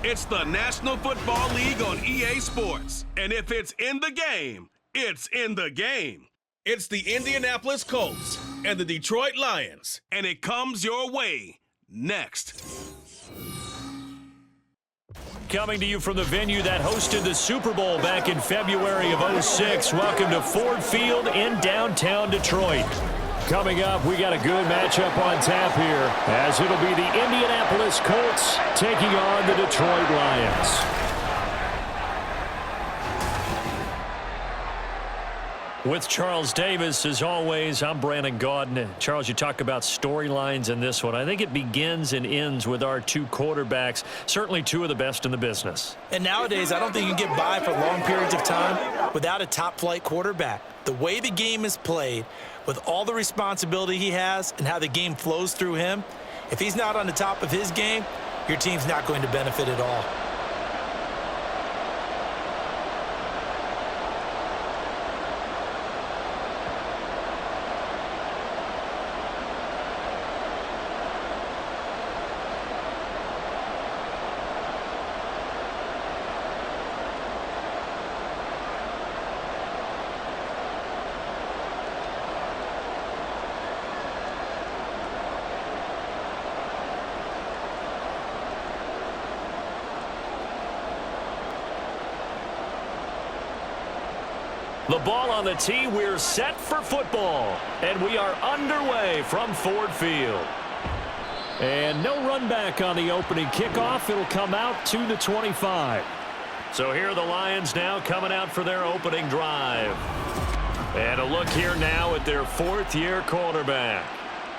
It's the National Football League on EA Sports. And if it's in the game, it's in the game. It's the Indianapolis Colts and the Detroit Lions. And it comes your way next. Coming to you from the venue that hosted the Super Bowl back in February of '06. Welcome to Ford Field in downtown Detroit. Coming up, we got a good matchup on tap here, as it'll be the Indianapolis Colts taking on the Detroit Lions. With Charles Davis, as always, I'm Brandon Gaudin. Charles, you talk about storylines in this one. I think it begins and ends with our two quarterbacks, certainly two of the best in the business. And nowadays, I don't think you can get by for long periods of time without a top-flight quarterback. The way the game is played, with all the responsibility he has and how the game flows through him, if he's not on the top of his game, your team's not going to benefit at all. The ball on the tee, we're set for football. And we are underway from Ford Field. And no run back on the opening kickoff. It'll come out to the 25. So here are the Lions now coming out for their opening drive. And a look here now at their fourth-year quarterback.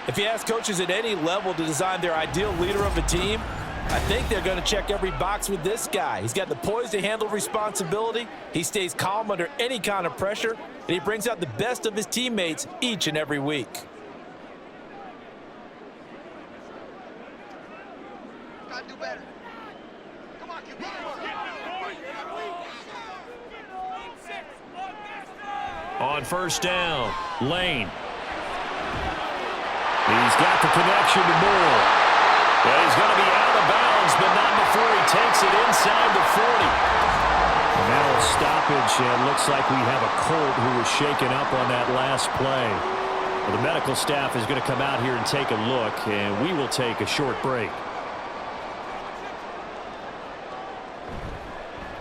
If you ask coaches at any level to design their ideal leader of a team, I think they're going to check every box with this guy. He's got the poise to handle responsibility. He stays calm under any kind of pressure, and he brings out the best of his teammates each and every week. Gotta do better. Come on, keep On first down, Lane. He's got the connection to Moore. And he's going to be out of bounds, but not before he takes it inside the 40. And now a stoppage, and looks like we have a Colt who was shaken up on that last play. Well, the medical staff is going to come out here and take a look, and we will take a short break.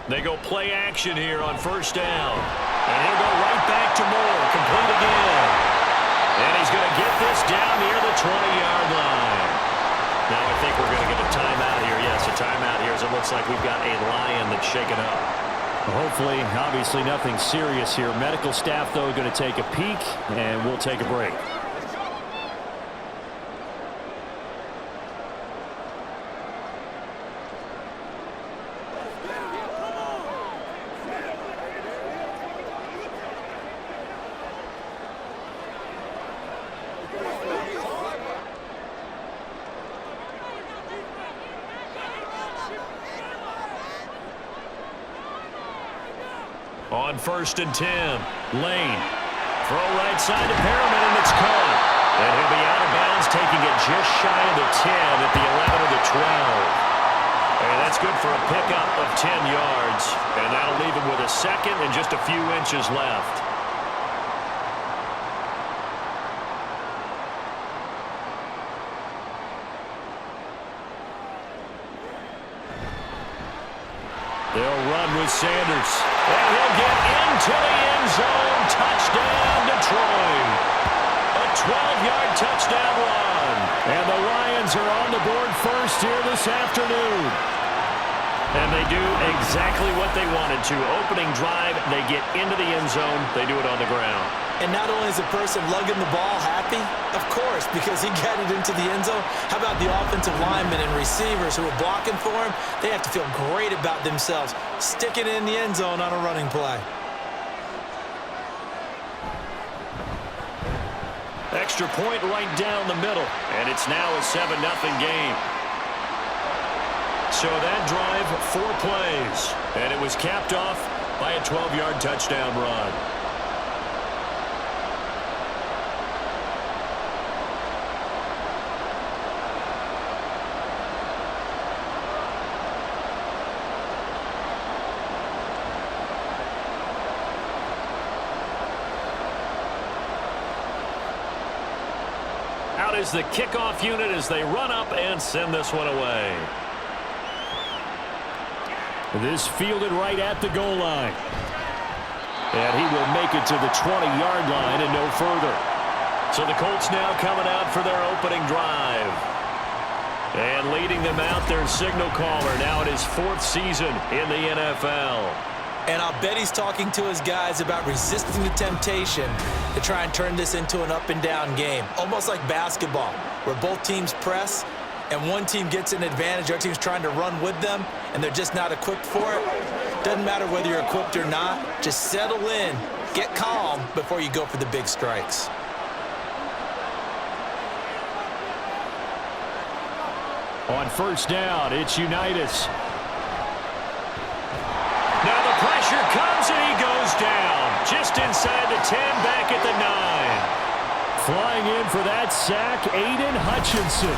They go play action here on first down. And he'll go right back to Moore, complete again. And he's going to get this down near the 20-yard line. Now I think we're going to get a timeout here. Yes, a timeout here as it looks like we've got a Lion that's shaken up. Hopefully, obviously nothing serious here. Medical staff, though, going to take a peek, and we'll take a break. On first and 10, Lane. Throw right side to Perriman, and it's caught. And he'll be out of bounds, taking it just shy of the 10 at the 11 of the 12. And that's good for a pickup of 10 yards. And that'll leave him with a second and just a few inches left. They'll run with Sanders. And he'll get into the end zone. Touchdown, Detroit. A 12-yard touchdown run. And the Lions are on the board first here this afternoon. And they do exactly what they wanted to. Opening drive, they get into the end zone. They do it on the ground. And not only is the person lugging the ball happy, of course, because he got it into the end zone. How about the offensive linemen and receivers who are blocking for him? They have to feel great about themselves, sticking it in the end zone on a running play. Extra point right down the middle, and it's now a 7-0 game. So that drive, 4 plays, and it was capped off by a 12-yard touchdown run. Out is the kickoff unit as they run up and send this one away. This fielded right at the goal line. And he will make it to the 20-yard line and no further. So the Colts now coming out for their opening drive. And leading them out, their signal caller, now in his 4th season in the NFL. And I'll bet he's talking to his guys about resisting the temptation to try and turn this into an up-and-down game. Almost like basketball, where both teams press, and one team gets an advantage, the other team's trying to run with them, and they're just not equipped for it. Doesn't matter whether you're equipped or not. Just settle in, get calm before you go for the big strikes. On first down, it's Unitas. Now the pressure comes and he goes down. Just inside the 10, back at the 9. Flying in for that sack, Aiden Hutchinson.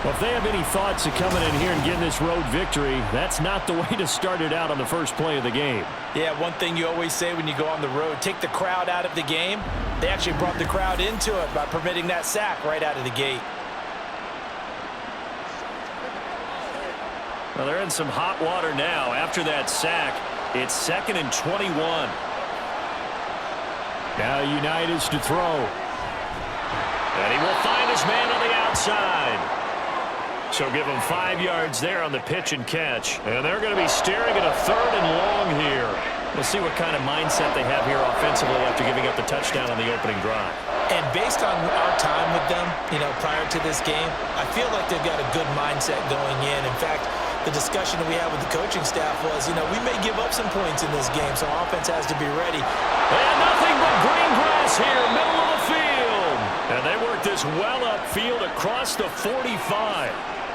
Well, if they have any thoughts of coming in here and getting this road victory, that's not the way to start it out on the first play of the game. Yeah, one thing you always say when you go on the road, take the crowd out of the game. They actually brought the crowd into it by permitting that sack right out of the gate. Well, they're in some hot water now. After that sack, it's 2nd and 21. Now Unitas to throw. And he will find his man on the outside. So give him 5 yards there on the pitch and catch. And they're going to be staring at a 3rd and long here. We'll see what kind of mindset they have here offensively after giving up the touchdown on the opening drive. And based on our time with them, prior to this game, I feel like they've got a good mindset going in. In fact, the discussion that we had with the coaching staff was, we may give up some points in this game, so offense has to be ready. And nothing but green grass here, middle of the field. And they work this well upfield across the 45.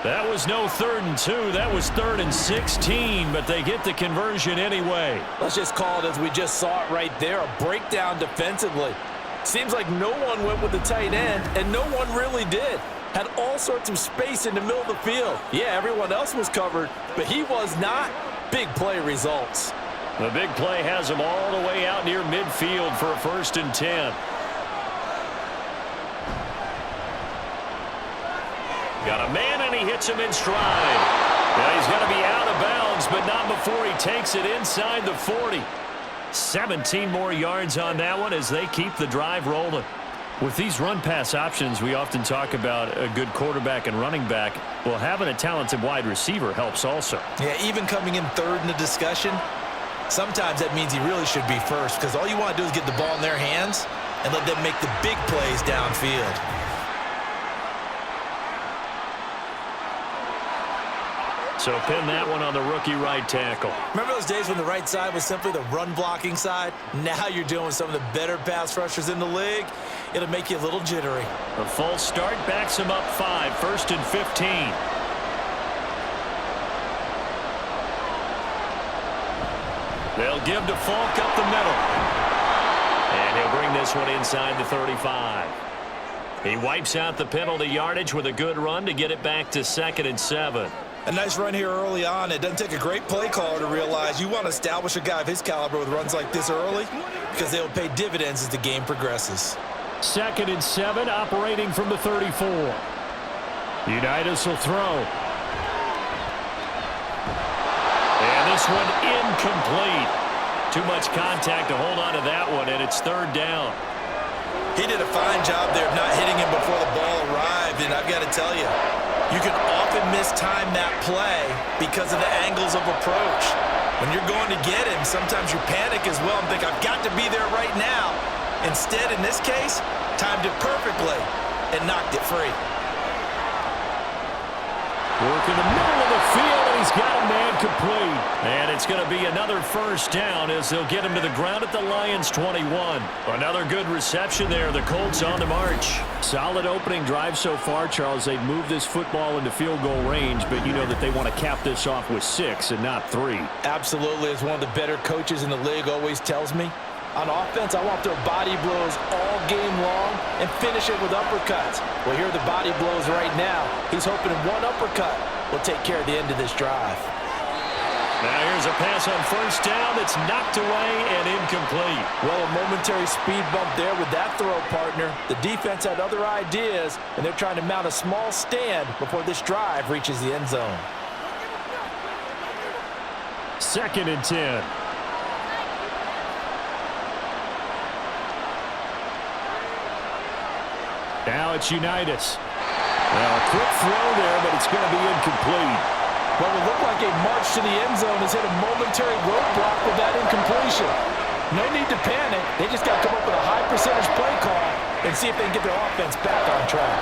That was no 3rd and 2. That was 3rd and 16, but they get the conversion anyway. Let's just call it as we just saw it right there, a breakdown defensively. Seems like no one went with the tight end, and no one really did. Had all sorts of space in the middle of the field. Yeah, everyone else was covered, but he was not. Big play results. The big play has him all the way out near midfield for a 1st and 10. Got a man, and he hits him in stride. Now he's going to be out of bounds, but not before he takes it inside the 40. 17 more yards on that one as they keep the drive rolling. With these run-pass options, we often talk about a good quarterback and running back. Well, having a talented wide receiver helps also. Yeah, even coming in 3rd in the discussion, sometimes that means he really should be first, because all you want to do is get the ball in their hands and let them make the big plays downfield. So pin that one on the rookie right tackle. Remember those days when the right side was simply the run-blocking side? Now you're dealing with some of the better pass rushers in the league. It'll make you a little jittery. The full start backs him up 5, 1st and 15. They'll give to Falk up the middle. And he'll bring this one inside the 35. He wipes out the penalty yardage with a good run to get it back to 2nd and 7. A nice run here early on. It doesn't take a great play caller to realize you want to establish a guy of his caliber with runs like this early because they'll pay dividends as the game progresses. 2nd and 7, operating from the 34. Unitas will throw. And this one incomplete. Too much contact to hold on to that one, and it's 3rd down. He did a fine job there of not hitting him before the ball arrived, and I've got to tell you, you can often mistime that play because of the angles of approach. When you're going to get him, sometimes you panic as well and think, I've got to be there right now. Instead, in this case, timed it perfectly and knocked it free. Work in the middle of the field, and he's got a man complete. And it's going to be another 1st down as they'll get him to the ground at the Lions' 21. Another good reception there. The Colts on the march. Solid opening drive so far, Charles. They've moved this football into field goal range, but you know that they want to cap this off with 6 and not 3. Absolutely. As one of the better coaches in the league always tells me, on offense, I want their body blows all game long and finish it with uppercuts. Well, here are the body blows right now. He's hoping one uppercut will take care of the end of this drive. Now here's a pass on first down that's knocked away and incomplete. Well, a momentary speed bump there with that throw, partner. The defense had other ideas, and they're trying to mount a small stand before this drive reaches the end zone. 2nd and 10. Now it's Unitas. Well, a quick throw there, but it's going to be incomplete. What would look like a march to the end zone has hit a momentary roadblock with that incompletion. No need to panic. They just got to come up with a high percentage play call and see if they can get their offense back on track.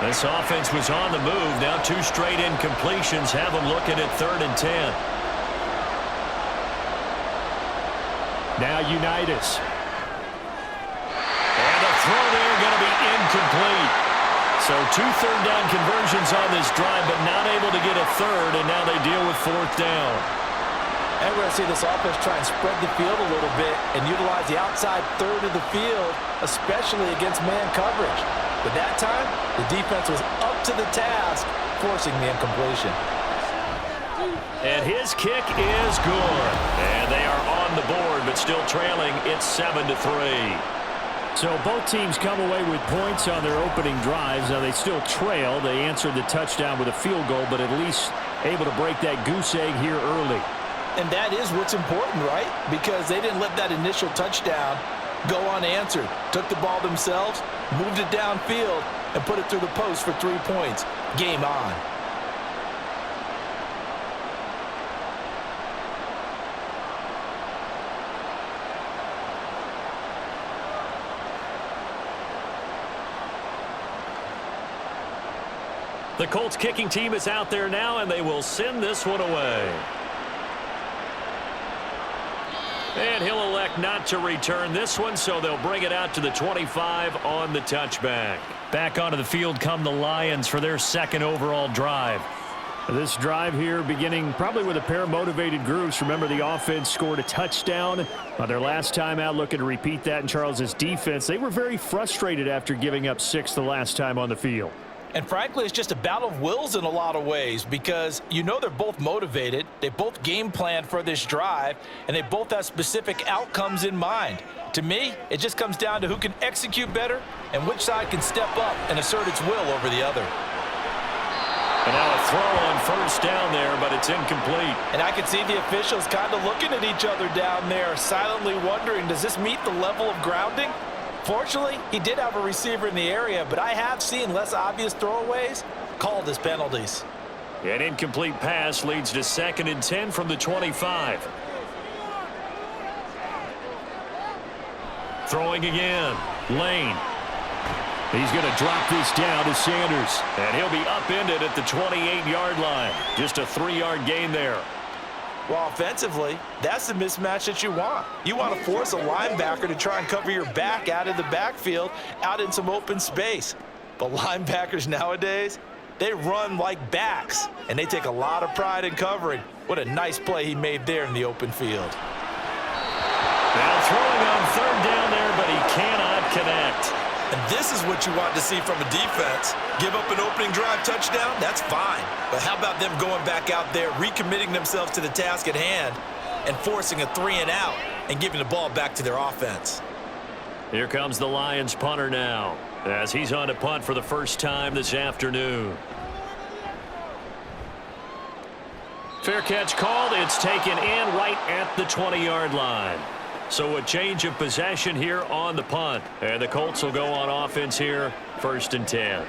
This offense was on the move. Now 2 straight incompletions have them looking at 3rd and 10. Now Unitas. And the throw there going to be incomplete. So 2 third-down conversions on this drive, but not able to get a third, and now they deal with 4th down. And we're going to see this offense try and spread the field a little bit and utilize the outside third of the field, especially against man coverage. But that time, the defense was up to the task, forcing the incompletion. And his kick is good. And they are on the board, but still trailing. It's 7-3. So both teams come away with points on their opening drives. Now they still trail. They answered the touchdown with a field goal, but at least able to break that goose egg here early. And that is what's important, right? Because they didn't let that initial touchdown go unanswered. Took the ball themselves, moved it downfield, and put it through the post for 3 points. Game on. The Colts kicking team is out there now, and they will send this one away. And he'll elect not to return this one, so they'll bring it out to the 25 on the touchback. Back onto the field come the Lions for their 2nd overall drive. This drive here beginning probably with a pair of motivated groups. Remember, the offense scored a touchdown on their last time out, looking to repeat that in Charles's defense. They were very frustrated after giving up 6 the last time on the field. And frankly, it's just a battle of wills in a lot of ways because you know they're both motivated, they both game plan for this drive, and they both have specific outcomes in mind. To me, it just comes down to who can execute better and which side can step up and assert its will over the other. And now a throw on first down there, but it's incomplete. And I can see the officials kind of looking at each other down there, silently wondering, does this meet the level of grounding? Fortunately, he did have a receiver in the area, but I have seen less obvious throwaways called as penalties. An incomplete pass leads to 2nd and 10 from the 25. Throwing again. Lane. He's going to drop this down to Sanders. And he'll be upended at the 28-yard line. Just a 3-yard gain there. Well, offensively, that's the mismatch that you want. You want to force a linebacker to try and cover your back out of the backfield, out in some open space. But linebackers nowadays, they run like backs, and they take a lot of pride in covering. What a nice play he made there in the open field. Now throwing on 3rd down there, but he cannot connect. And this is what you want to see from a defense. Give up an opening drive touchdown, that's fine. But how about them going back out there, recommitting themselves to the task at hand, and forcing a 3-and-out and giving the ball back to their offense? Here comes the Lions punter now, as he's on to punt for the first time this afternoon. Fair catch called. It's taken in right at the 20-yard line. So a change of possession here on the punt. And the Colts will go on offense here, 1st and 10.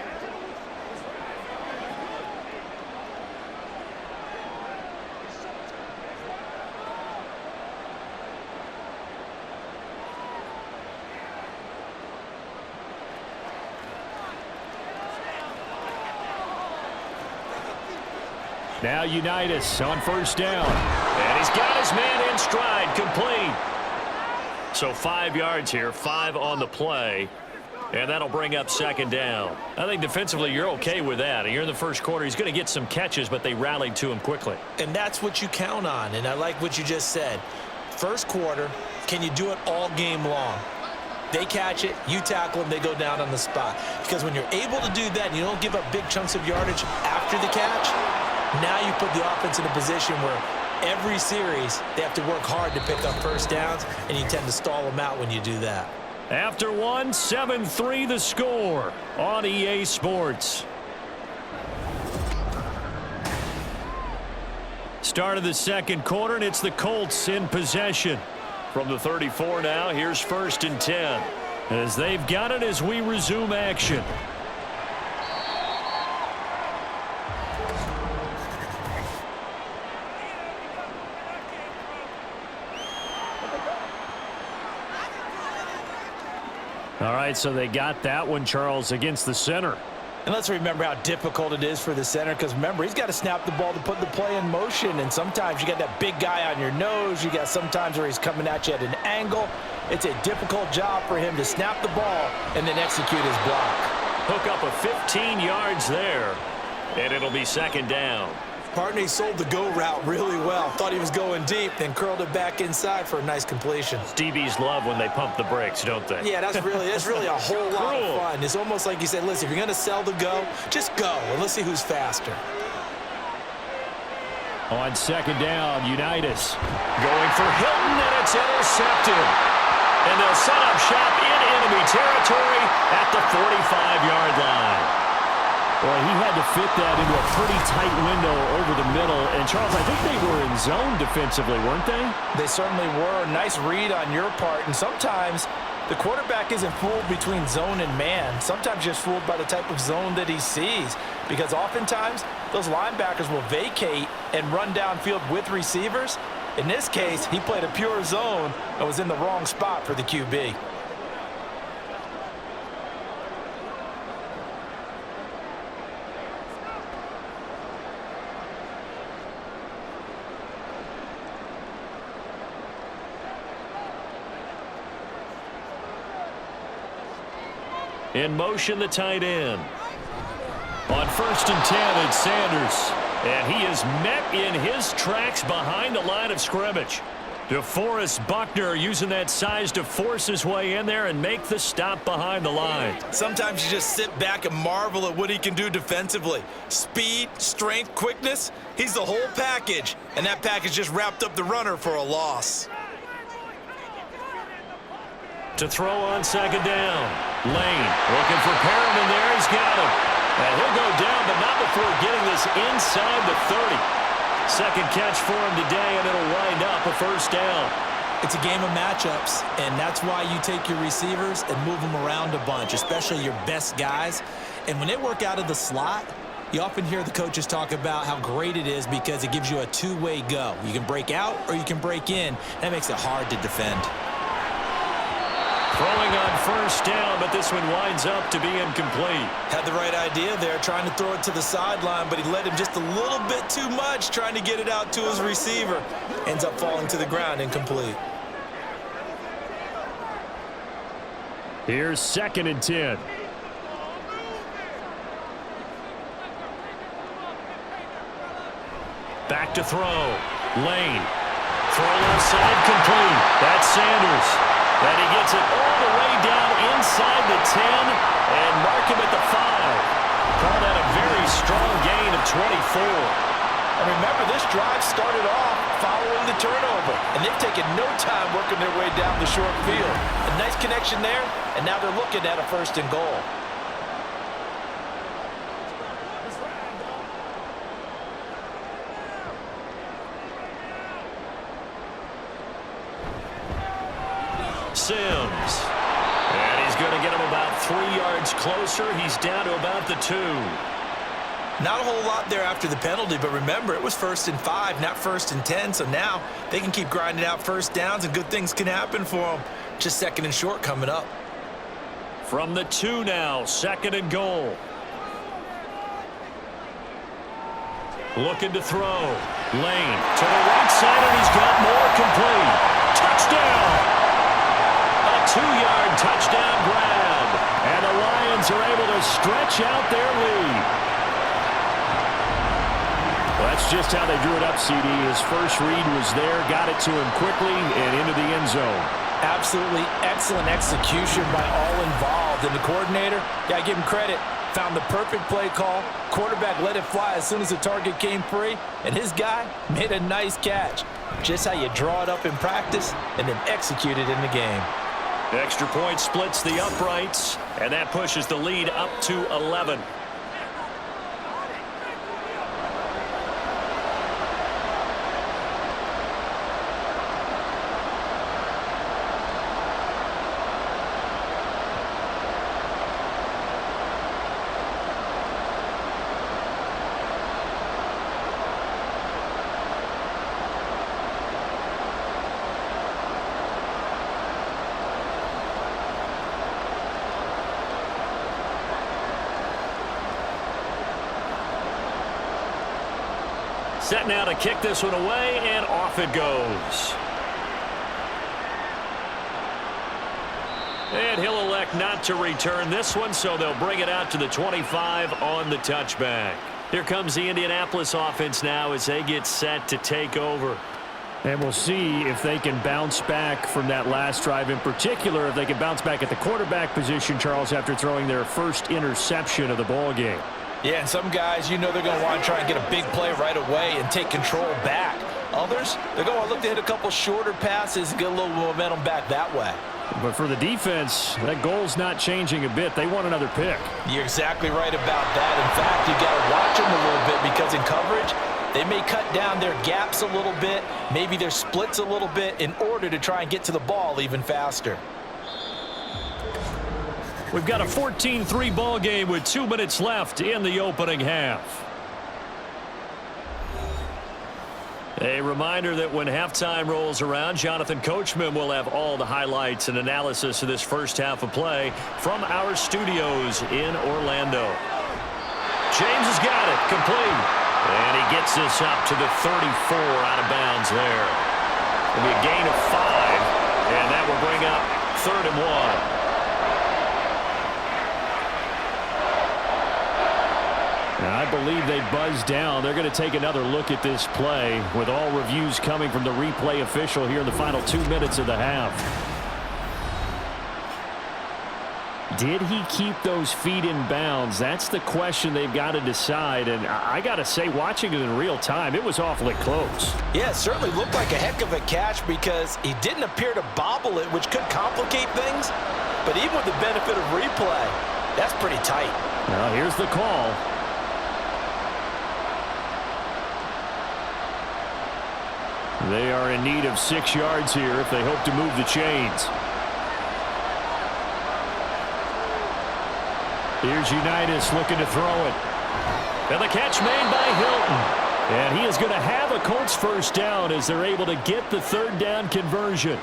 Now Unitas on first down. And he's got his man in stride, complete. So 5 yards here, 5 on the play. And that'll bring up 2nd down. I think defensively you're okay with that. You're in the first quarter. He's going to get some catches, but they rallied to him quickly. And that's what you count on. And I like what you just said. First quarter, can you do it all game long? They catch it, you tackle them, they go down on the spot. Because when you're able to do that and you don't give up big chunks of yardage after the catch, Now you put the offense in a position where every series they have to work hard to pick up first downs, and you tend to stall them out when you do that. After one, 7-3 the score on EA Sports. Start of the second quarter, and it's the Colts in possession. From the 34 now, here's 1st and 10. As they've got it as we resume action. All right, so they got that one, Charles, against the center. And let's remember how difficult it is for the center, because remember, he's got to snap the ball to put the play in motion, and sometimes you got that big guy on your nose. You got sometimes where he's coming at you at an angle. It's a difficult job for him to snap the ball and then execute his block. Hook up a 15 yards there, and it'll be 2nd down. Partner, he sold the go route really well. Thought he was going deep, then curled it back inside for a nice completion. DBs love when they pump the brakes, don't they? Yeah, that's really a whole lot of fun. It's almost like you said, listen, if you're going to sell the go, just go, and let's see who's faster. On 2nd down, Unitas going for Hilton, and it's intercepted. And they'll set up shop in enemy territory at the 45-yard line. Boy, he had to fit that into a pretty tight window over the middle. And, Charles, I think they were in zone defensively, weren't they? They certainly were. Nice read on your part. And sometimes the quarterback isn't fooled between zone and man. Sometimes just fooled by the type of zone that he sees. Because oftentimes, those linebackers will vacate and run downfield with receivers. In this case, he played a pure zone and was in the wrong spot for the QB. In motion, the tight end. On 1st and 10, it's Sanders. And he is met in his tracks behind the line of scrimmage. DeForest Buckner using that size to force his way in there and make the stop behind the line. Sometimes you just sit back and marvel at what he can do defensively. Speed, strength, quickness, he's the whole package. And that package just wrapped up the runner for a loss. To throw on 2nd down. Lane looking for Perriman there. He's got him. And he'll go down, but not before getting this inside the 30. 2nd catch for him today, and it'll wind up a 1st down. It's a game of matchups, and that's why you take your receivers and move them around a bunch, especially your best guys. And when they work out of the slot, you often hear the coaches talk about how great it is because it gives you a two-way go. You can break out or you can break in. That makes it hard to defend. Throwing on 1st down, but this one winds up to be incomplete. Had the right idea there, trying to throw it to the sideline, but he led him just a little bit too much, trying to get it out to his receiver. Ends up falling to the ground, incomplete. Here's 2nd and 10. Back to throw. Lane. Throw left side, complete. That's Sanders. And he gets it all the way down inside the 10 and mark him at the 5. Call that a very strong gain of 24. And remember, this drive started off following the turnover, and they've taken no time working their way down the short field. A nice connection there, and now they're looking at a 1st and goal. Sims. And he's going to get him about 3 yards closer. He's down to about the 2. Not a whole lot there after the penalty, but remember, it was 1st and 5, not 1st and 10, so now they can keep grinding out 1st downs, and good things can happen for them. Just 2nd and short coming up. From the 2 now, 2nd and goal. Looking to throw. Lane to the right side, and he's got more, complete. Touchdown! A 2-yard touchdown grab. And the Lions are able to stretch out their lead. Well, that's just how they drew it up, CD. His first read was there, got it to him quickly, and into the end zone. Absolutely excellent execution by all involved. And the coordinator, got to give him credit. Found the perfect play call. Quarterback let it fly as soon as the target came free, and his guy made a nice catch. Just how you draw it up in practice and then execute it in the game. Extra point splits the uprights, and that pushes the lead up to 11. Set now to kick this one away, and off it goes. And he'll elect not to return this one, so they'll bring it out to the 25 on the touchback. Here comes the Indianapolis offense now as they get set to take over. And we'll see if they can bounce back from that last drive, in particular if they can bounce back at the quarterback position, Charles, after throwing their first interception of the ball game. Yeah, and some guys, you know they're going to want to try and get a big play right away and take control back. Others, they're going to look to hit a couple shorter passes and get a little momentum back that way. But for the defense, that goal's not changing a bit. They want another pick. You're exactly right about that. In fact, you got to watch them a little bit because in coverage, they may cut down their gaps a little bit, maybe their splits a little bit in order to try and get to the ball even faster. We've got a 14-3 ball game with 2 minutes left in the opening half. A reminder that when halftime rolls around, Jonathan Coachman will have all the highlights and analysis of this first half of play from our studios in Orlando. James has got it, complete. And he gets this up to the 34 out of bounds there. It'll be a gain of 5, and that will bring up 3rd and 1. I believe they buzzed down. They're going to take another look at this play with all reviews coming from the replay official here in the final 2 minutes of the half. Did he keep those feet in bounds? That's the question they've got to decide. And I got to say, watching it in real time, it was awfully close. Yeah, it certainly looked like a heck of a catch because he didn't appear to bobble it, which could complicate things. But even with the benefit of replay, that's pretty tight. Now, here's the call. They are in need of 6 yards here if they hope to move the chains. Here's Unitas looking to throw it. And the catch made by Hilton. And he is going to have a Colts first down as they're able to get the 3rd down conversion.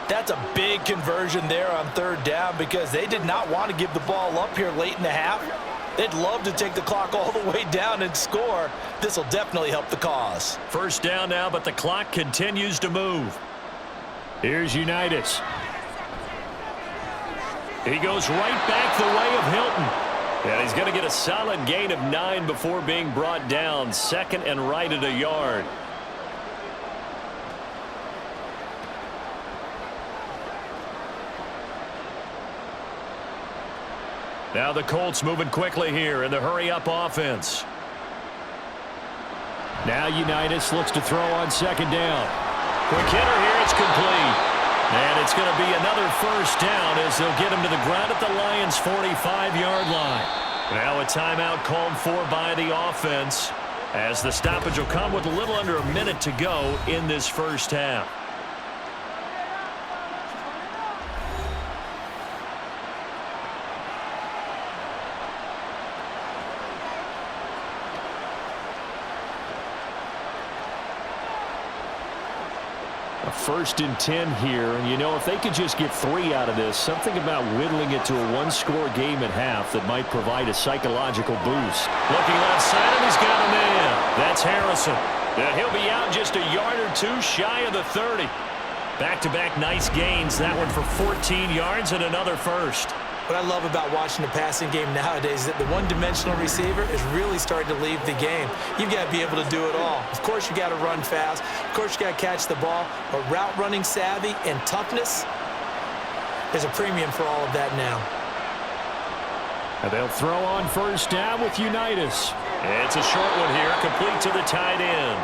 That's a big conversion there on 3rd down because they did not want to give the ball up here late in the half. They'd love to take the clock all the way down and score. This will definitely help the cause. First down now, but the clock continues to move. Here's Unitas. He goes right back the way of Hilton. And he's going to get a solid gain of 9 before being brought down. 2nd and right at a yard. Now the Colts moving quickly here in the hurry-up offense. Now Unitas looks to throw on 2nd down. Quick hitter here, it's complete. And it's going to be another first down as they'll get him to the ground at the Lions' 45-yard line. Now a timeout called for by the offense as the stoppage will come with a little under a minute to go in this first half. A 1st and 10 here, and you know, if they could just get 3 out of this, something about whittling it to a 1-score game at half that might provide a psychological boost. Looking left side, and he's got him in. That's Harrison. And he'll be out just a yard or 2 shy of the 30. Back-to-back nice gains. That one for 14 yards and another first. What I love about watching the passing game nowadays is that the one-dimensional receiver is really starting to leave the game. You've got to be able to do it all. Of course, you got to run fast. Of course, you got to catch the ball. But route running savvy and toughness, there's a premium for all of that now. And they'll throw on first down with Unitas. It's a short one here, complete to the tight end.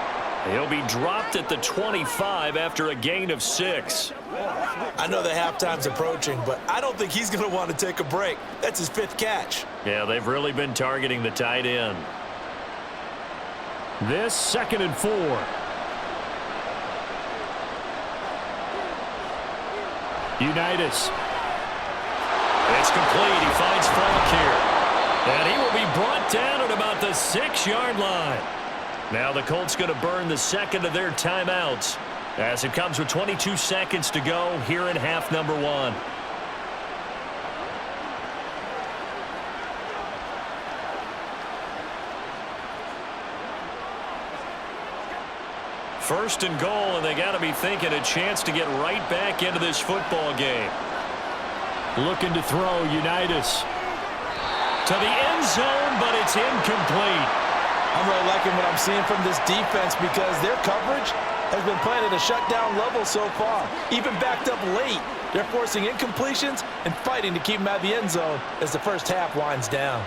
He'll be dropped at the 25 after a gain of 6. I know the halftime's approaching, but I don't think he's going to want to take a break. That's his 5th catch. Yeah, they've really been targeting the tight end. This 2nd and 4. Unitas. It's complete. He finds Falk here. And he will be brought down at about the 6-yard line. Now the Colts going to burn the second of their timeouts as it comes with 22 seconds to go here in half number 1. First and goal, and they got to be thinking a chance to get right back into this football game. Looking to throw, Unitas. To the end zone, but it's incomplete. I'm really liking what I'm seeing from this defense because their coverage has been playing at a shutdown level so far. Even backed up late, they're forcing incompletions and fighting to keep them out of the end zone as the first half winds down.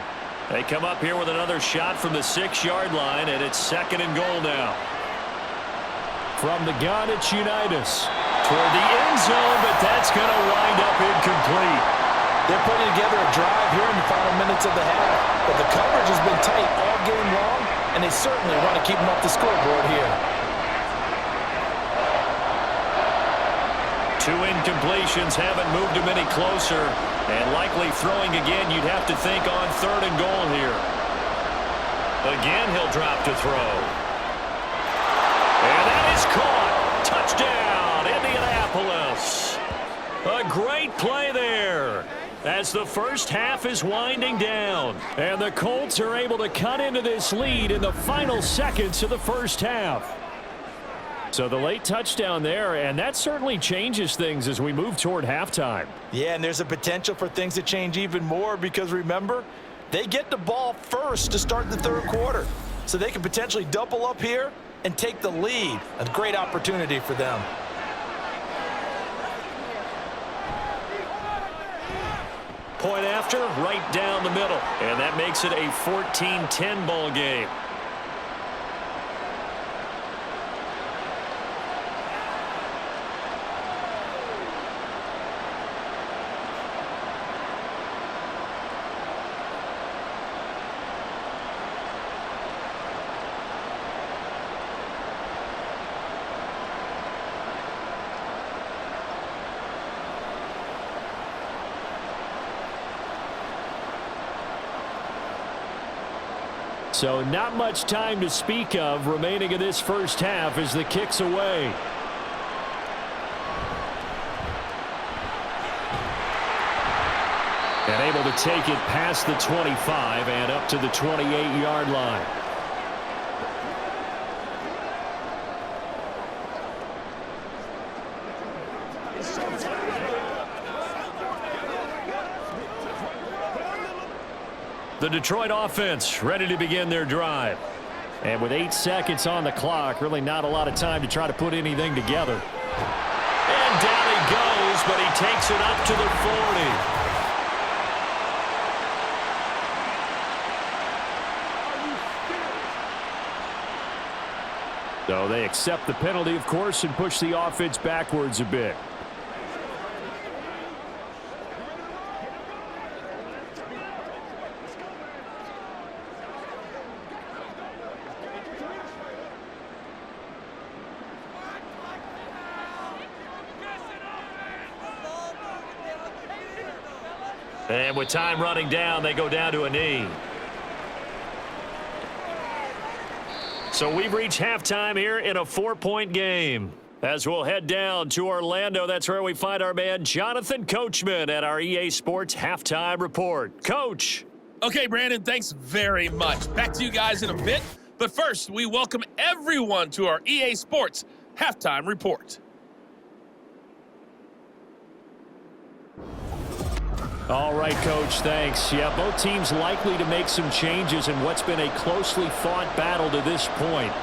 They come up here with another shot from the 6-yard line, and it's 2nd and goal now. From the gun, it's Unitas. Toward the end zone, but that's going to wind up incomplete. They're putting together a drive here in the final minutes of the half, but the coverage has been tight all game long, and they certainly want to keep them off the scoreboard here. 2 incompletions haven't moved him any closer, and likely throwing again, you'd have to think on 3rd and goal here. Again, he'll drop to throw. And that is caught. Touchdown, Indianapolis. A great play there as the first half is winding down. And the Colts are able to cut into this lead in the final seconds of the first half. So the late touchdown there, and that certainly changes things as we move toward halftime. Yeah, and there's a potential for things to change even more because, remember, they get the ball first to start the 3rd quarter. So they can potentially double up here and take the lead. A great opportunity for them. Point after, right down the middle. And that makes it a 14-10 ball game. So not much time to speak of remaining in this first half as the kick's away. And able to take it past the 25 and up to the 28-yard line. The Detroit offense ready to begin their drive. And with 8 seconds on the clock, really not a lot of time to try to put anything together. And down he goes, but he takes it up to the 40. So they accept the penalty, of course, and push the offense backwards a bit. And with time running down, they go down to a knee. So we've reached halftime here in a 4-point game. As we'll head down to Orlando, that's where we find our man Jonathan Coachman at our EA Sports Halftime Report. Coach. Okay, Brandon, thanks very much. Back to you guys in a bit. But first, we welcome everyone to our EA Sports Halftime Report. All right, Coach, thanks. Yeah, both teams likely to make some changes in what's been a closely fought battle to this point.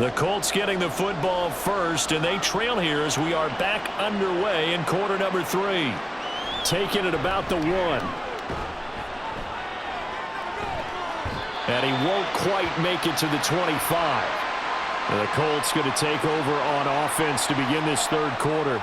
The Colts getting the football first, and they trail here as we are back underway in quarter number 3. Taking it about the 1. And he won't quite make it to the 25. And the Colts going to take over on offense to begin this third quarter.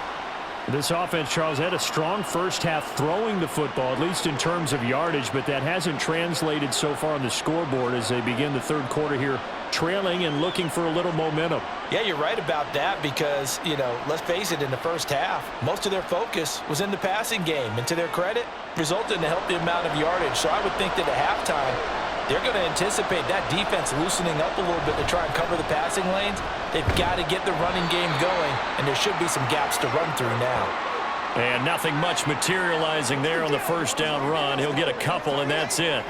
This offense, Charles, had a strong first half throwing the football, at least in terms of yardage, but that hasn't translated so far on the scoreboard as they begin the third quarter here, trailing and looking for a little momentum. Yeah, you're right about that because, let's face it, in the first half, most of their focus was in the passing game. And to their credit, resulted in a healthy amount of yardage. So I would think that at halftime, they're going to anticipate that defense loosening up a little bit to try and cover the passing lanes. They've got to get the running game going, and there should be some gaps to run through now. And nothing much materializing there on the first down run. He'll get a couple, and that's it.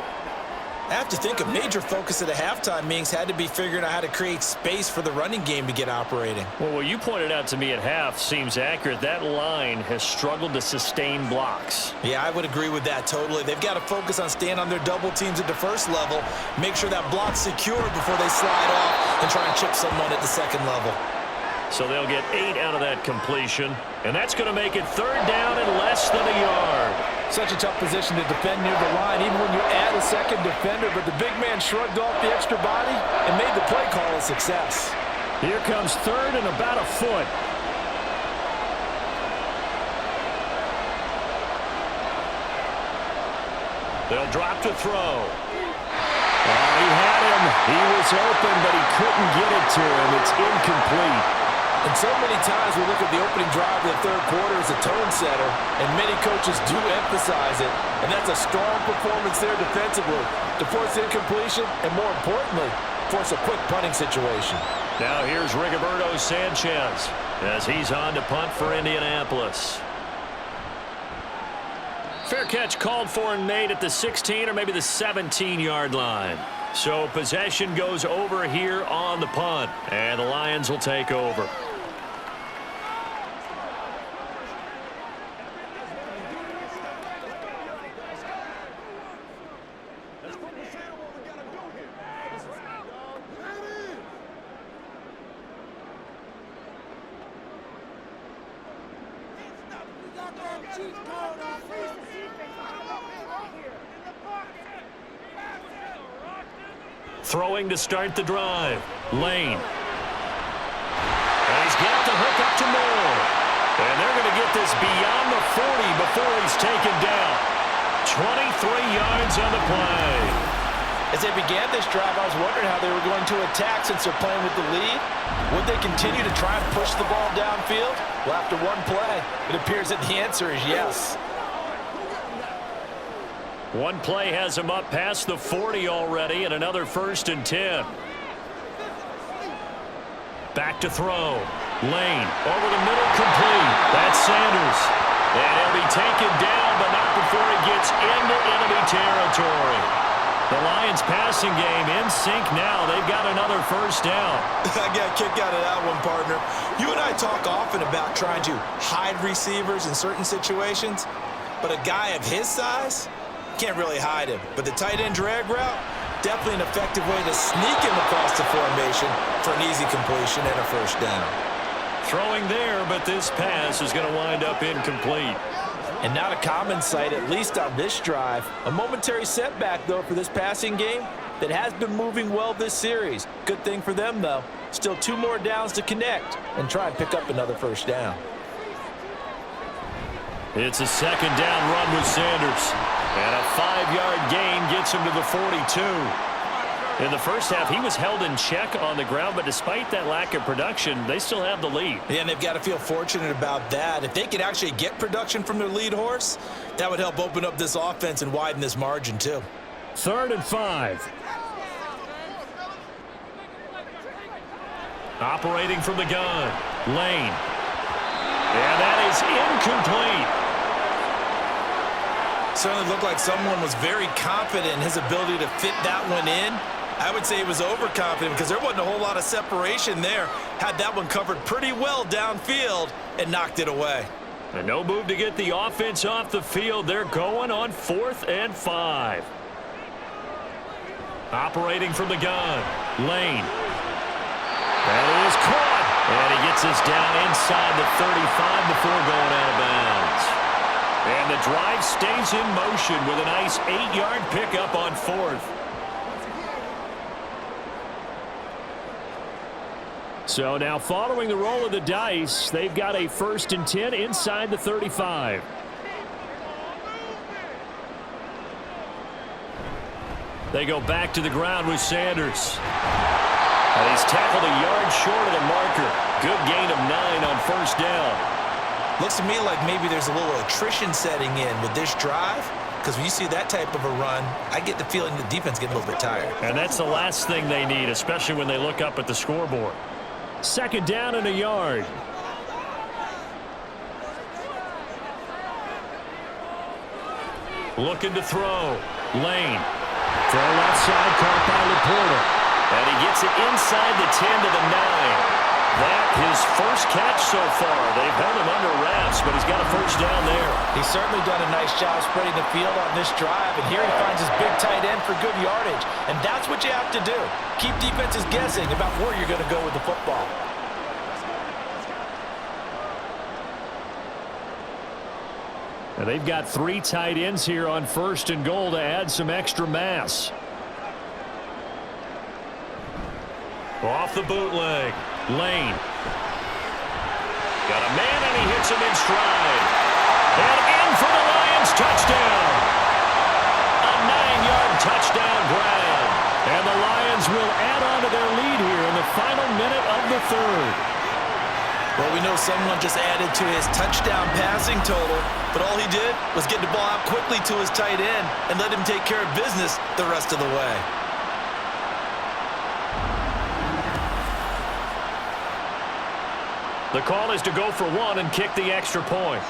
I have to think a major focus at the halftime meetings had to be figuring out how to create space for the running game to get operating. Well, what you pointed out to me at half seems accurate. That line has struggled to sustain blocks. Yeah, I would agree with that totally. They've got to focus on staying on their double teams at the first level, make sure that block's secure before they slide off and try and chip someone at the second level. So they'll get 8 out of that completion, and that's going to make it third down and less than a yard. Such a tough position to defend near the line, even when you add a second defender, but the big man shrugged off the extra body and made the play call a success. Here comes third and about a foot. They'll drop to throw. He had him. He was open, but he couldn't get it to him. It's incomplete. And so many times we look at the opening drive of the third quarter as a tone setter, and many coaches do emphasize it. And that's a strong performance there defensively to force incompletion and, more importantly, force a quick punting situation. Now here's Rigoberto Sanchez as he's on to punt for Indianapolis. Fair catch called for and made at the 16 or maybe the 17-yard line. So possession goes over here on the punt, and the Lions will take over. Throwing to start the drive. Lane. And he's got the hook up to Moore. And they're going to get this beyond the 40 before he's taken down. 23 yards on the play. As they began this drive, I was wondering how they were going to attack since they're playing with the lead. Would they continue to try and push the ball downfield? Well, after one play, it appears that the answer is yes. One play has him up past the 40 already, and another 1st and 10. Back to throw. Lane over the middle, complete. That's Sanders. And he'll be taken down, but not before he gets into enemy territory. The Lions passing game in sync now. They've got another 1st down. I got a kick out of that one, partner. You and I talk often about trying to hide receivers in certain situations, but a guy of his size can't really hide him. But the tight end drag route, definitely an effective way to sneak him across the formation for an easy completion and a 1st down. Throwing there, but this pass is going to wind up incomplete. And not a common sight, at least on this drive. A momentary setback, though, for this passing game that has been moving well this series. Good thing for them, though. Still 2 more downs to connect and try and pick up another 1st down. It's a 2nd down run with Sanders. And a 5-yard gain gets him to the 42. In the first half, he was held in check on the ground, but despite that lack of production, they still have the lead. Yeah, and they've got to feel fortunate about that. If they could actually get production from their lead horse, that would help open up this offense and widen this margin, too. 3rd and 5. Operating from the gun. Lane. And that is incomplete. Certainly looked like someone was very confident in his ability to fit that one in. I would say he was overconfident because there wasn't a whole lot of separation there. Had that one covered pretty well downfield and knocked it away. And no move to get the offense off the field. They're going on 4th and 5. Operating from the gun. Lane. And he is caught. And he gets us down inside the 35 before going out of bounds. And the drive stays in motion with a nice 8-yard pickup on 4th. So now following the roll of the dice, they've got a 1st and 10 inside the 35. They go back to the ground with Sanders. And he's tackled a yard short of the marker. Good gain of 9 on 1st down. Looks to me like maybe there's a little attrition setting in with this drive, because when you see that type of a run, I get the feeling the defense getting a little bit tired. And that's the last thing they need, especially when they look up at the scoreboard. 2nd down and a yard. Looking to throw. Lane. Throw left side, caught by Laporta. And he gets it inside the 10 to the 9. That his first catch so far. They've held him under wraps, but he's got a 1st down there. He's certainly done a nice job spreading the field on this drive, and here he finds his big tight end for good yardage. And that's what you have to do. Keep defenses guessing about where you're going to go with the football. And they've got 3 tight ends here on 1st and goal to add some extra mass. Off the bootleg. Lane. Got a man, and he hits him in stride. And in for the Lions touchdown. A 9-yard touchdown grab. And the Lions will add on to their lead here in the final minute of the 3rd. Well, we know someone just added to his touchdown passing total, but all he did was get the ball out quickly to his tight end and let him take care of business the rest of the way. The call is to go for 1 and kick the extra point.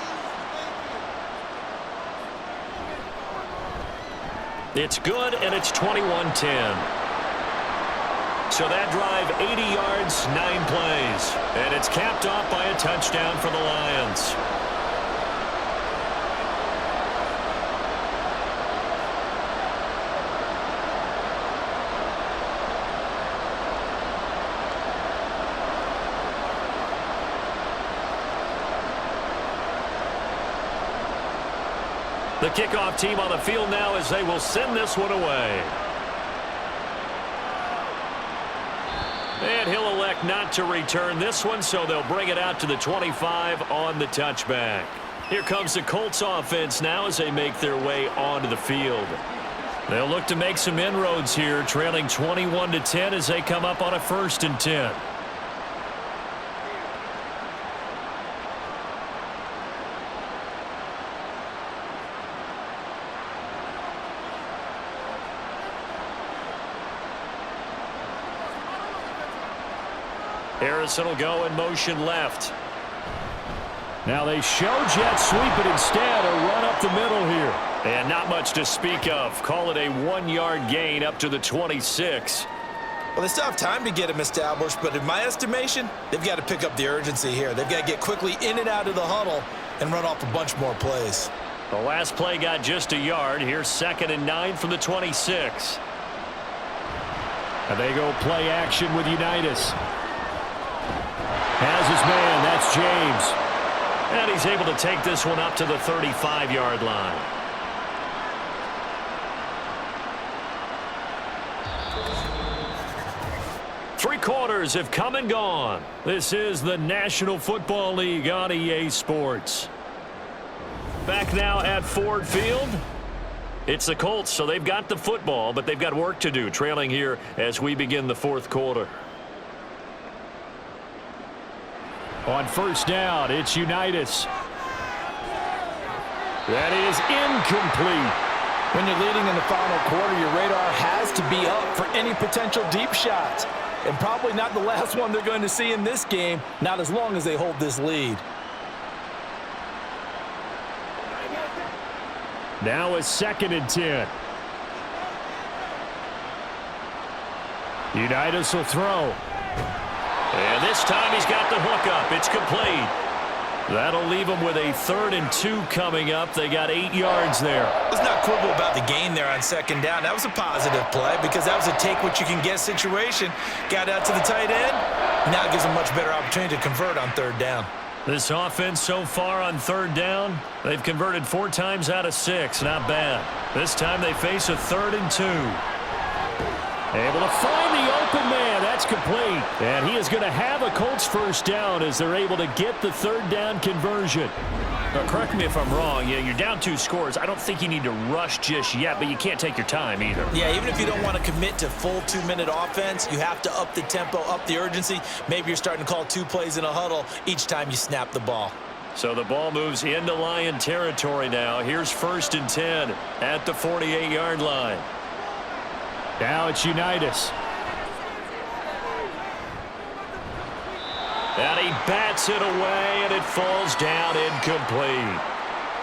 It's good, and it's 21-10. So that drive, 80 yards, 9 plays. And it's capped off by a touchdown for the Lions. The kickoff team on the field now as they will send this one away. And he'll elect not to return this one, so they'll bring it out to the 25 on the touchback. Here comes the Colts offense now as they make their way onto the field. They'll look to make some inroads here, trailing 21-10 as they come up on a 1st and 10. Harrison will go in motion left. Now they show jet sweep it instead, a run up the middle here. And not much to speak of. Call it a 1-yard gain up to the 26. Well, they still have time to get him established, but in my estimation, they've got to pick up the urgency here. They've got to get quickly in and out of the huddle and run off a bunch more plays. The last play got just a yard. Here's 2nd and 9 from the 26. And they go play action with Unitas. Has his man, that's James. And he's able to take this one up to the 35-yard line. Three quarters have come and gone. This is the National Football League on EA Sports. Back now at Ford Field. It's the Colts, so they've got the football, but they've got work to do, trailing here as we begin the 4th quarter. On 1st down, it's Unitas. That is incomplete. When you're leading in the final quarter, your radar has to be up for any potential deep shots. And probably not the last one they're going to see in this game, not as long as they hold this lead. Now a 2nd and 10. Unitas will throw. And this time he's got the hook up. It's complete. That'll leave them with a 3rd and 2 coming up. They got 8 yards there. Let's not quibble about the gain there on 2nd down. That was a positive play because that was a take-what-you-can-get situation. Got out to the tight end, Now it gives them a much better opportunity to convert on third down. This offense so far on third down, they've converted 4 times out of 6. Not bad. This time they face a 3rd and 2. Able to find the open man. That's complete. And he is going to have a Colts first down as they're able to get the 3rd down conversion. Now, correct me if I'm wrong. Yeah, you're down 2 scores. I don't think you need to rush just yet, but you can't take your time either. Yeah, even if you don't want to commit to full 2-minute offense, you have to up the tempo, up the urgency. Maybe you're starting to call 2 plays in a huddle each time you snap the ball. So the ball moves into Lion territory now. Here's 1st and 10 at the 48-yard line. Now it's Unitas. And he bats it away, and it falls down incomplete.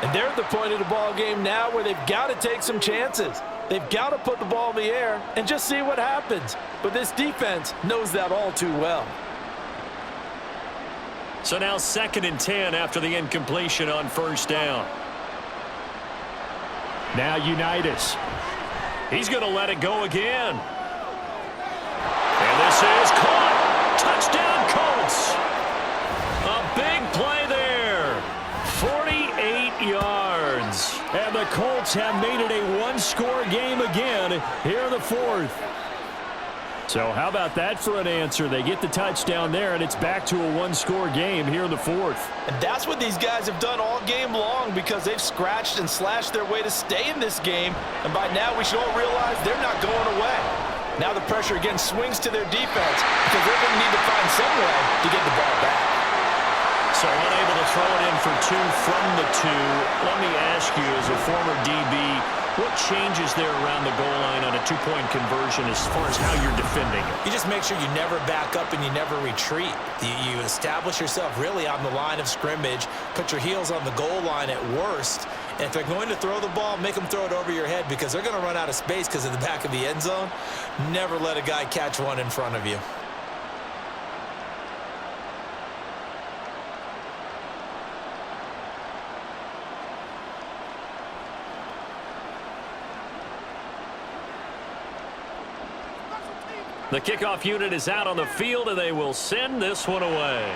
And they're at the point of the ball game now where they've got to take some chances. They've got to put the ball in the air and just see what happens. But this defense knows that all too well. So now 2nd and 10 after the incompletion on 1st down. Now Unitas. He's going to let it go again. And this is caught. Touchdown, Colts. A big play there. 48 yards. And the Colts have made it a 1-score game again here in the 4th. So how about that for an answer? They get the touchdown there, and it's back to a 1-score game here in the 4th. And that's what these guys have done all game long because they've scratched and slashed their way to stay in this game. And by now, we should all realize they're not going away. Now the pressure again swings to their defense because they're going to need to find some way to get the ball back. So unable to throw it in for 2 from the 2. Let me ask you, as a former DB, what changes there around the goal line on a 2-point conversion as far as how you're defending it? You just make sure you never back up and you never retreat. You establish yourself really on the line of scrimmage, put your heels on the goal line at worst, and if they're going to throw the ball, make them throw it over your head because they're going to run out of space because of the back of the end zone. Never let a guy catch one in front of you. The kickoff unit is out on the field, and they will send this one away.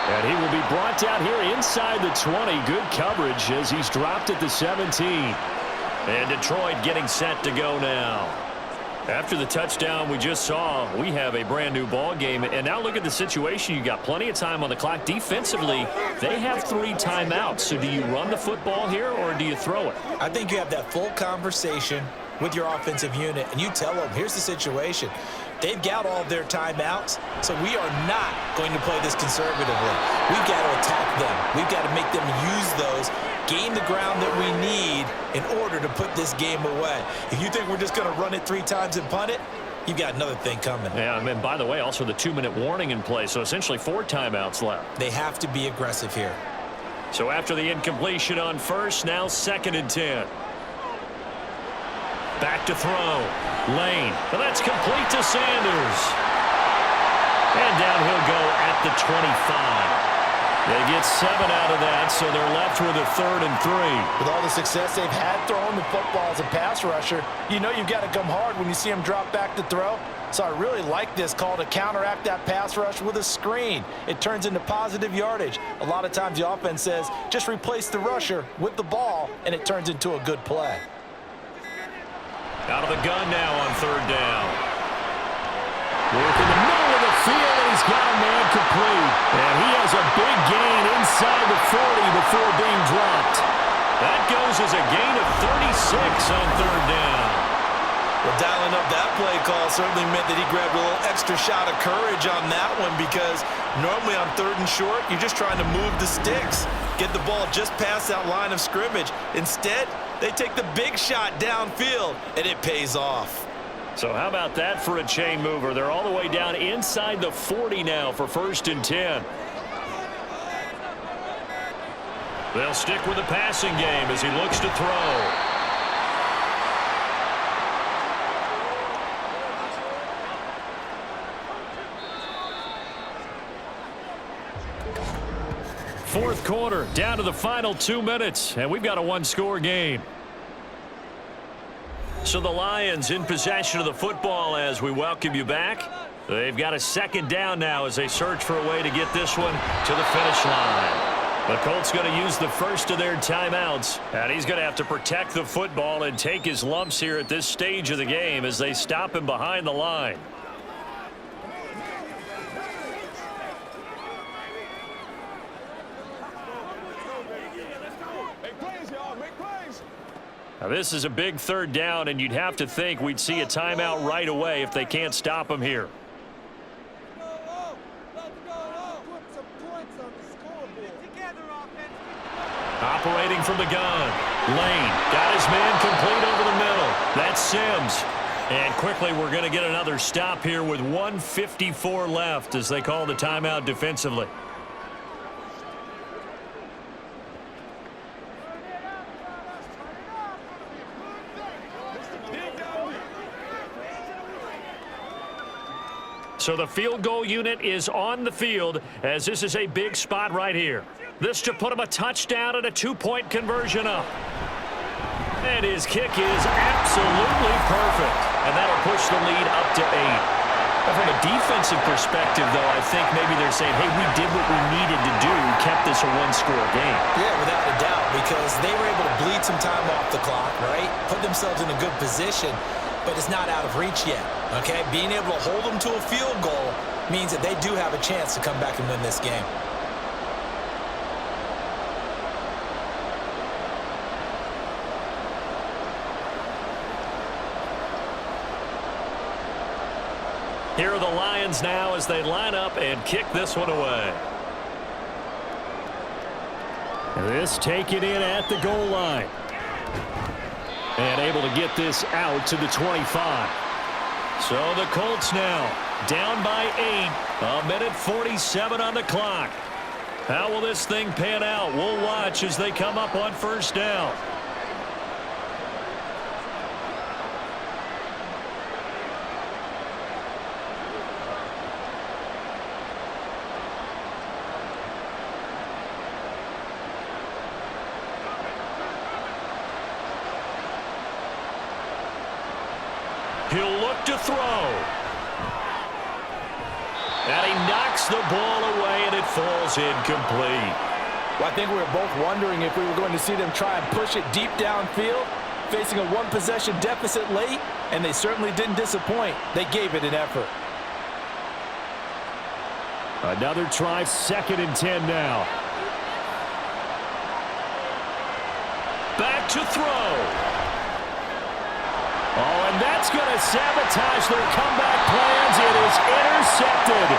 And he will be brought down here inside the 20. Good coverage as he's dropped at the 17. And Detroit getting set to go now. After the touchdown we just saw, we have a brand new ball game. And now look at the situation. You got plenty of time on the clock. Defensively, they have 3 timeouts. So do you run the football here or do you throw it? I think you have that full conversation with your offensive unit, and you tell them, here's the situation. They've got all their timeouts, so we are not going to play this conservatively. We've got to attack them. We've got to make them use those, gain the ground that we need in order to put this game away. If you think we're just going to run it 3 times and punt it, you've got another thing coming. Yeah, and by the way, also the 2-minute warning in play, so essentially 4 timeouts left. They have to be aggressive here. So after the incompletion on 1st, now 2nd and 10. Back to throw. Lane. Well, that's complete to Sanders. And down he'll go at the 25. They get 7 out of that, so they're left with a 3rd and 3. With all the success they've had throwing the football as a pass rusher, you know you've got to come hard when you see them drop back to throw. So I really like this call to counteract that pass rush with a screen. It turns into positive yardage. A lot of times the offense says, just replace the rusher with the ball, and it turns into a good play. Out of the gun now on 3rd down. Work in the middle of the field, and he's got a man complete. And he has a big gain inside the 40 before being dropped. That goes as a gain of 36 on 3rd down. Well, dialing up that play call certainly meant that he grabbed a little extra shot of courage on that one because normally on 3rd and short, you're just trying to move the sticks, get the ball just past that line of scrimmage. Instead, they take the big shot downfield, and it pays off. So how about that for a chain mover? They're all the way down inside the 40 now for 1st and 10. They'll stick with the passing game as he looks to throw. Fourth quarter, down to the final 2 minutes, and we've got a 1-score game. So the Lions in possession of the football as we welcome you back. They've got a second down now as they search for a way to get this one to the finish line. The Colts going to use the first of their timeouts, and he's going to have to protect the football and take his lumps here at this stage of the game as they stop him behind the line. Now this is a big third down, and you'd have to think we'd see a timeout right away if they can't stop him here. Operating from the gun. Lane got his man complete over the middle. That's Sims. And quickly we're going to get another stop here with 1:54 left as they call the timeout defensively. So the field goal unit is on the field as this is a big spot right here. This to put him a touchdown and a 2-point conversion up. And his kick is absolutely perfect. And that'll push the lead up to 8. But from a defensive perspective, though, I think maybe they're saying, hey, we did what we needed to do, kept this a one-score game. Yeah, without a doubt, because they were able to bleed some time off the clock, right? Put themselves in a good position, but it's not out of reach yet, okay? Being able to hold them to a field goal means that they do have a chance to come back and win this game. Here are the Lions now as they line up and kick this one away. This taken in at the goal line. And able to get this out to the 25. So the Colts now down by 8. 1:47 on the clock. How will this thing pan out? We'll watch as they come up on first down. He'll look to throw. And he knocks the ball away, and it falls incomplete. Well, I think we were both wondering if we were going to see them try and push it deep downfield, facing a one-possession deficit late, and they certainly didn't disappoint. They gave it an effort. Another try, 2nd and 10 now. Back to throw. Oh, and that's going to sabotage their comeback plans. It is intercepted.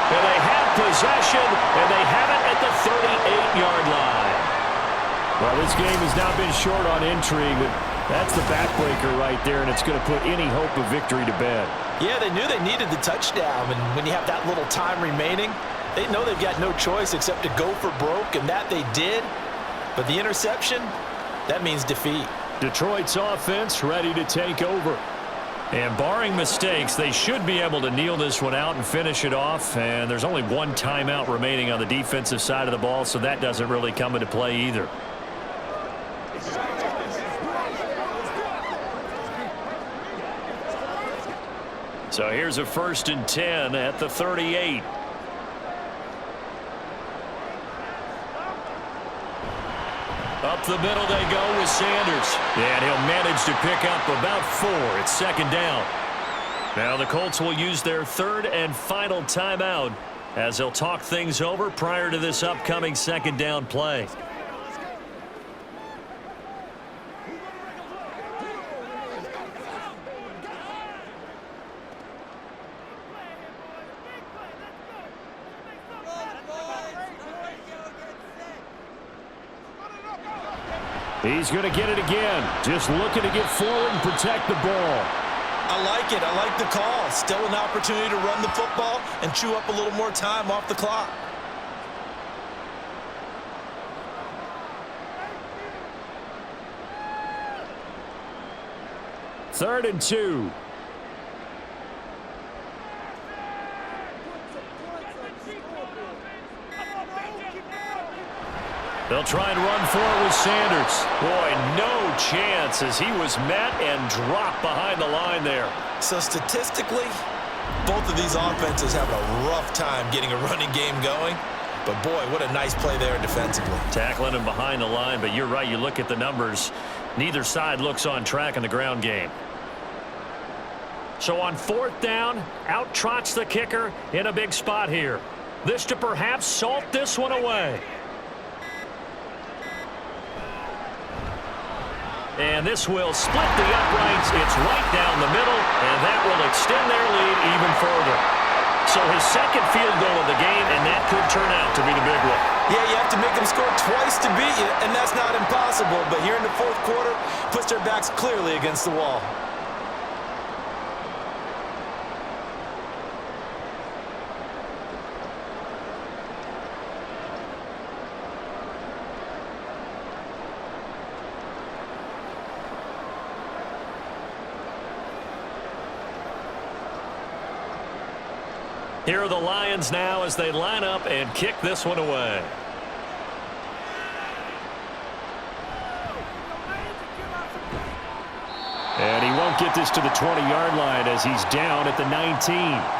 And they have possession, and they have it at the 38-yard line. Well, this game has now been short on intrigue, but that's the backbreaker right there, and it's going to put any hope of victory to bed. Yeah, they knew they needed the touchdown, and when you have that little time remaining, they know they've got no choice except to go for broke, and that they did. But the interception, that means defeat. Detroit's offense ready to take over. And barring mistakes, they should be able to kneel this one out and finish it off. And there's only one timeout remaining on the defensive side of the ball, so that doesn't really come into play either. So here's a 1st and 10 at the 38. Up the middle they go with Sanders. And he'll manage to pick up about 4. It's 2nd down. Now the Colts will use their 3rd and final timeout as they'll talk things over prior to this upcoming 2nd down play. He's going to get it again. Just looking to get forward and protect the ball. I like it. I like the call. Still an opportunity to run the football and chew up a little more time off the clock. Third and 2. They'll try and run for it with Sanders. Boy, no chance as he was met and dropped behind the line there. So statistically, both of these offenses have a rough time getting a running game going. But boy, what a nice play there defensively. Tackling him behind the line, but you're right, you look at the numbers. Neither side looks on track in the ground game. So on 4th down, out trots the kicker in a big spot here. This to perhaps salt this one away. And this will split the uprights. It's right down the middle, and that will extend their lead even further. So his second field goal of the game, and that could turn out to be the big one. Yeah, you have to make them score twice to beat you, and that's not impossible. But here in the 4th quarter, puts their backs clearly against the wall. Here are the Lions now as they line up and kick this one away. And he won't get this to the 20-yard line as he's down at the 19.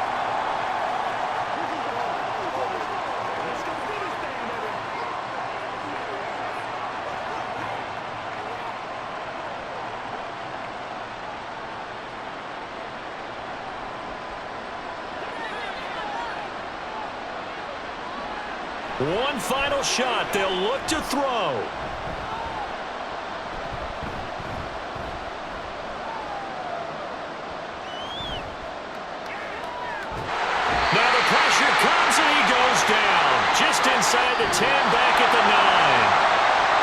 One final shot. They'll look to throw. Now the pressure comes and he goes down. Just inside the 10, back at the 9.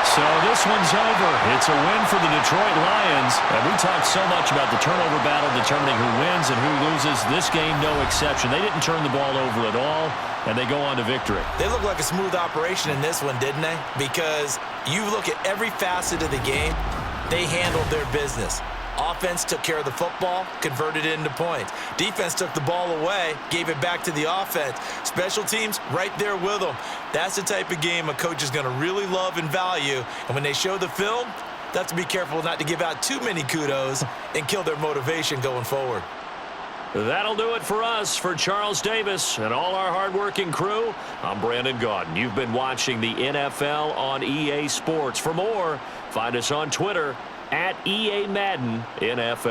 So this one's over. It's a win for the Detroit Lions. And we talked so much about the turnover battle determining who wins and who loses. This game, no exception. They didn't turn the ball over at all, and they go on to victory. They look like a smooth operation in this one, didn't they? Because you look at every facet of the game, they handled their business. Offense took care of the football, converted it into points. Defense took the ball away, gave it back to the offense. Special teams, right there with them. That's the type of game a coach is going to really love and value. And when they show the film, they have to be careful not to give out too many kudos and kill their motivation going forward. That'll do it for us. For Charles Davis and all our hardworking crew, I'm Brandon Gaudin. You've been watching the NFL on EA Sports. For more, find us on Twitter @EA Madden NFL.